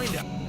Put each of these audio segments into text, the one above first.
find out.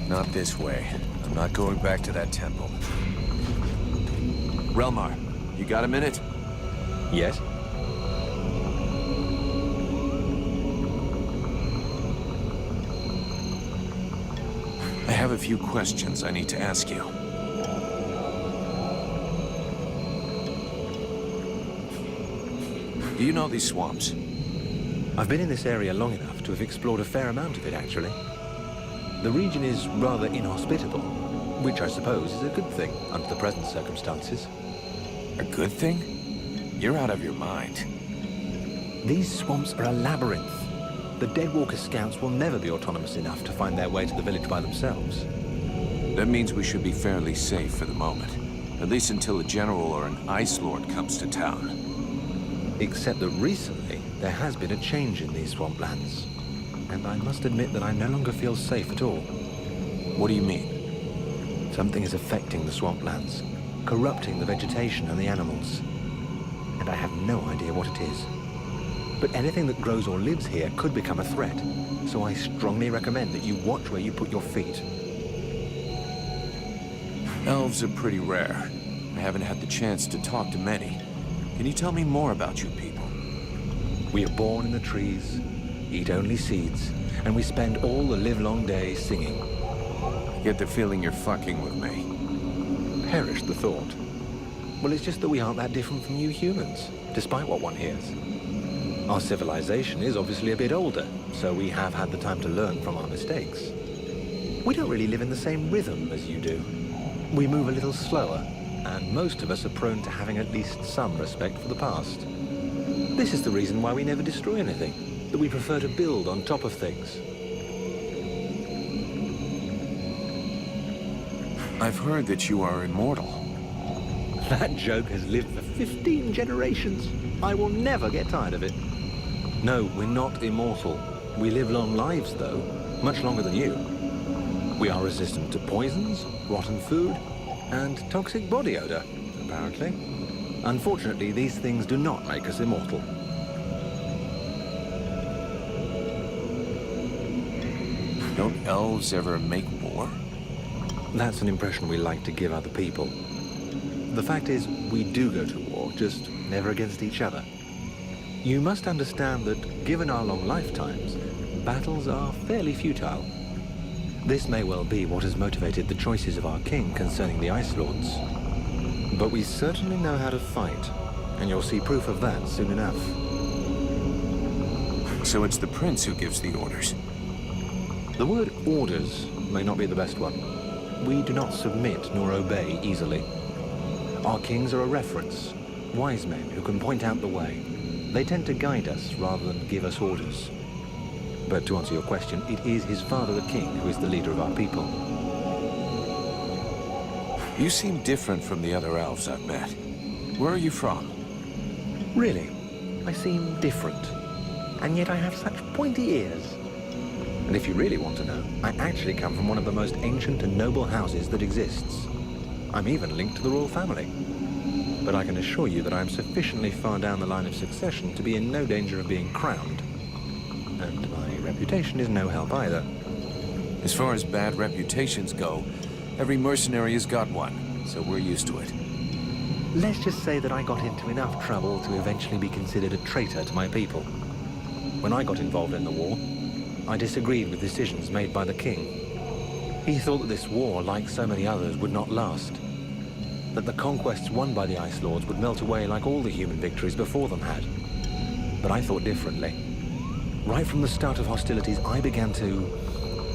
Not this way. I'm not going back to that temple. Relmar, you got a minute? Yes? I have a few questions I need to ask you. Do you know these swamps? I've been in this area long enough to have explored a fair amount of it, actually. The region is rather inhospitable, which I suppose is a good thing under the present circumstances. A good thing? You're out of your mind. These swamps are a labyrinth. The Deadwalker scouts will never be autonomous enough to find their way to the village by themselves. That means we should be fairly safe for the moment. At least until a general or an ice lord comes to town. Except that recently, there has been a change in these swamplands. And I must admit that I no longer feel safe at all. What do you mean? Something is affecting the swamplands, corrupting the vegetation and the animals. And I have no idea what it is. But anything that grows or lives here could become a threat. So I strongly recommend that you watch where you put your feet. Elves are pretty rare. I haven't had the chance to talk to many. Can you tell me more about you people? We are born in the trees, eat only seeds, and we spend all the livelong day singing. I get the feeling you're fucking with me. Perish the thought. Well, it's just that we aren't that different from you humans, despite what one hears. Our civilization is obviously a bit older, so we have had the time to learn from our mistakes. We don't really live in the same rhythm as you do. We move a little slower, and most of us are prone to having at least some respect for the past. This is the reason why we never destroy anything, that we prefer to build on top of things. I've heard that you are immortal. That joke has lived for 15 generations. I will never get tired of it. No, we're not immortal. We live long lives, though, much longer than you. We are resistant to poisons, rotten food, and toxic body odor, apparently. Unfortunately, these things do not make us immortal. Don't elves ever make war? That's an impression we like to give other people. The fact is, we do go to war, just never against each other. You must understand that, given our long lifetimes, battles are fairly futile. This may well be what has motivated the choices of our king concerning the Ice Lords. But we certainly know how to fight, and you'll see proof of that soon enough. So it's the prince who gives the orders? The word orders may not be the best one. We do not submit nor obey easily. Our kings are a reference, wise men who can point out the way. They tend to guide us rather than give us orders. But to answer your question, it is his father, the king, who is the leader of our people. You seem different from the other elves I've met. Where are you from? Really, I seem different. And yet I have such pointy ears. And if you really want to know, I actually come from one of the most ancient and noble houses that exists. I'm even linked to the royal family. But I can assure you that I'm sufficiently far down the line of succession to be in no danger of being crowned. And my reputation is no help either. As far as bad reputations go, every mercenary has got one, so we're used to it. Let's just say that I got into enough trouble to eventually be considered a traitor to my people. When I got involved in the war, I disagreed with decisions made by the king. He thought that this war, like so many others, would not last. That the conquests won by the Ice Lords would melt away like all the human victories before them had. But I thought differently. Right from the start of hostilities, I began to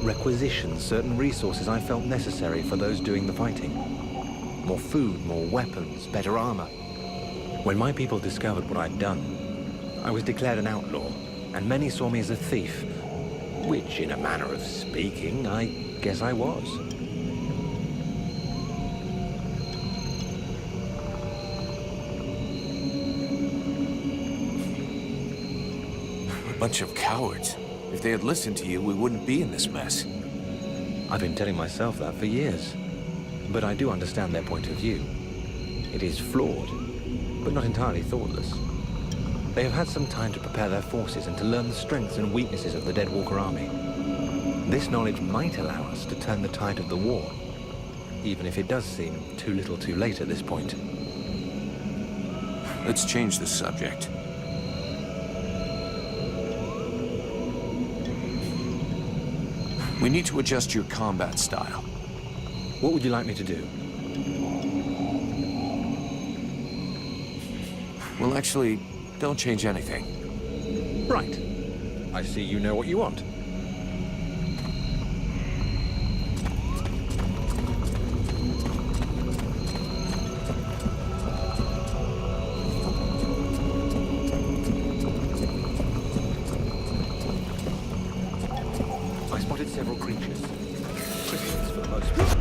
requisition certain resources I felt necessary for those doing the fighting. More food, more weapons, better armor. When my people discovered what I'd done, I was declared an outlaw, and many saw me as a thief, which, in a manner of speaking, I guess I was. Bunch of cowards. If they had listened to you, we wouldn't be in this mess. I've been telling myself that for years. But I do understand their point of view. It is flawed, but not entirely thoughtless. They have had some time to prepare their forces and to learn the strengths and weaknesses of the Dead Walker army. This knowledge might allow us to turn the tide of the war, even if it does seem too little too late at this point. Let's change the subject. We need to adjust your combat style. What would you like me to do? Well, actually, don't change anything. Right. I see you know what you want. I spotted several creatures. Crystals for the most part.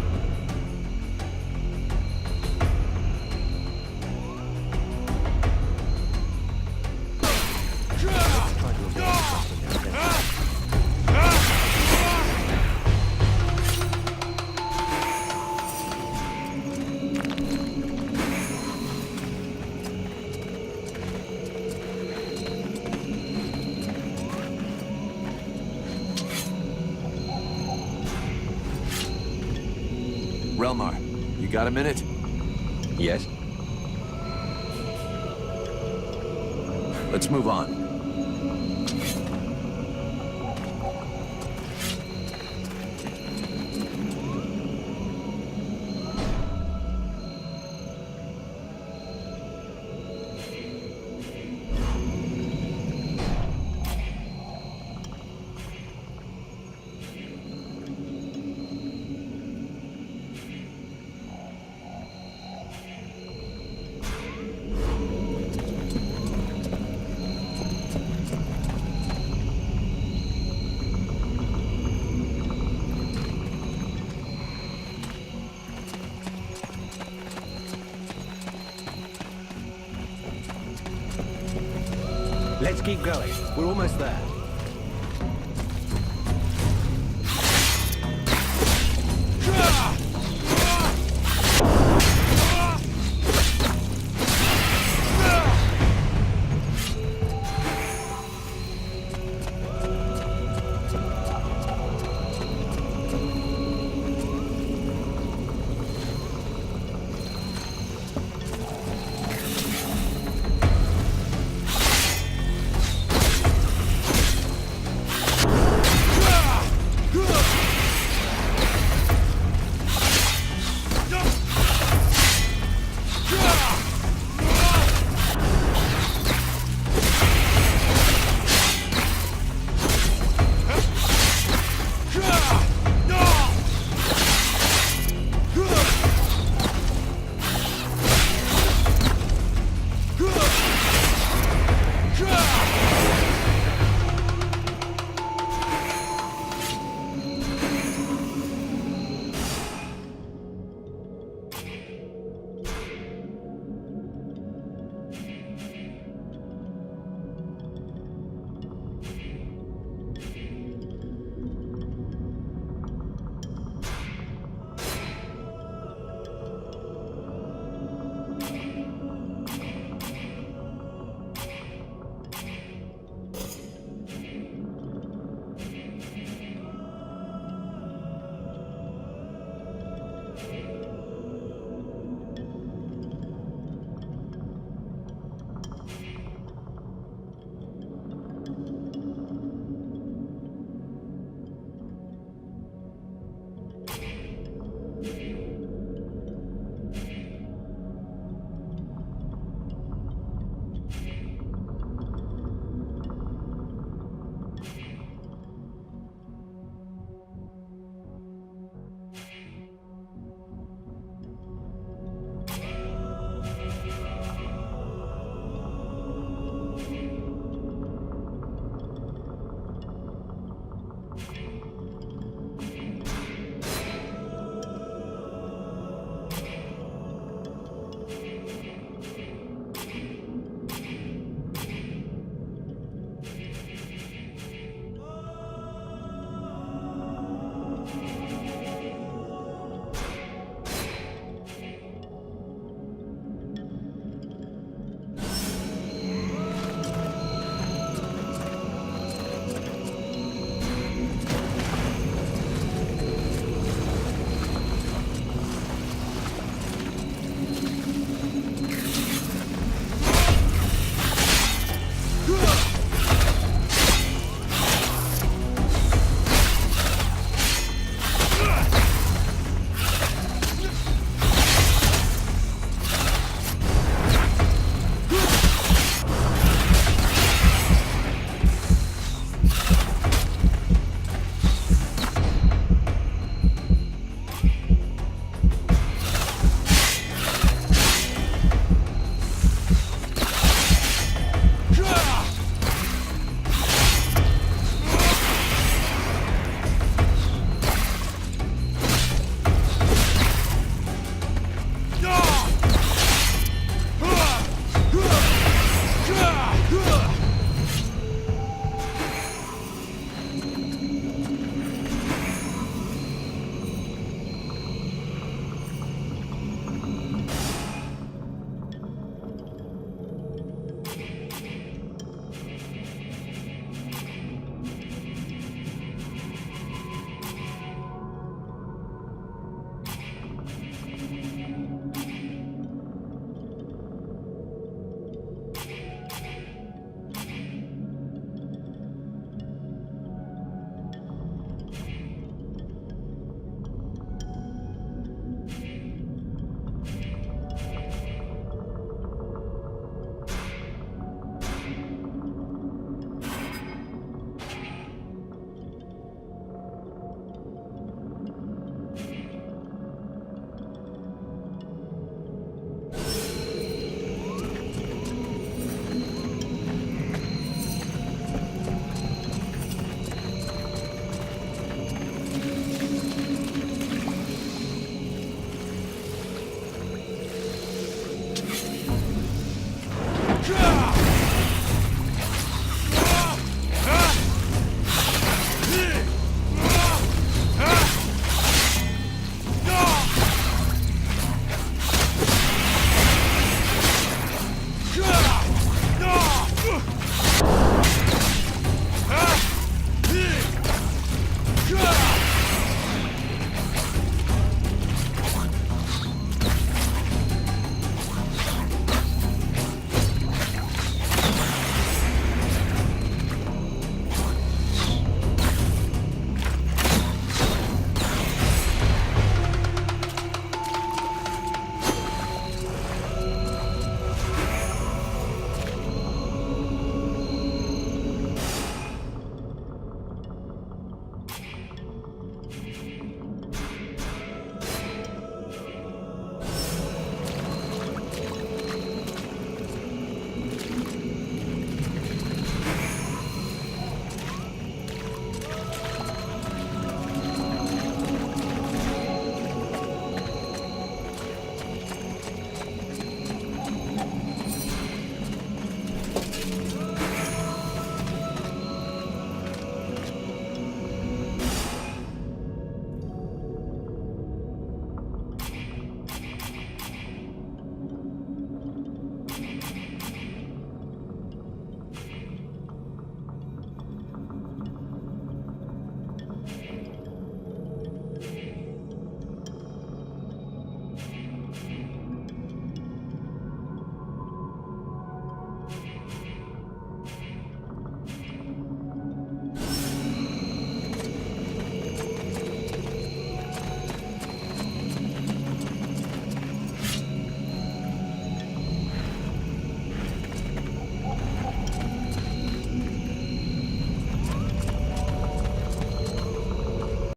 You got a minute? Yes? Let's move on. Let's keep going. We're almost there.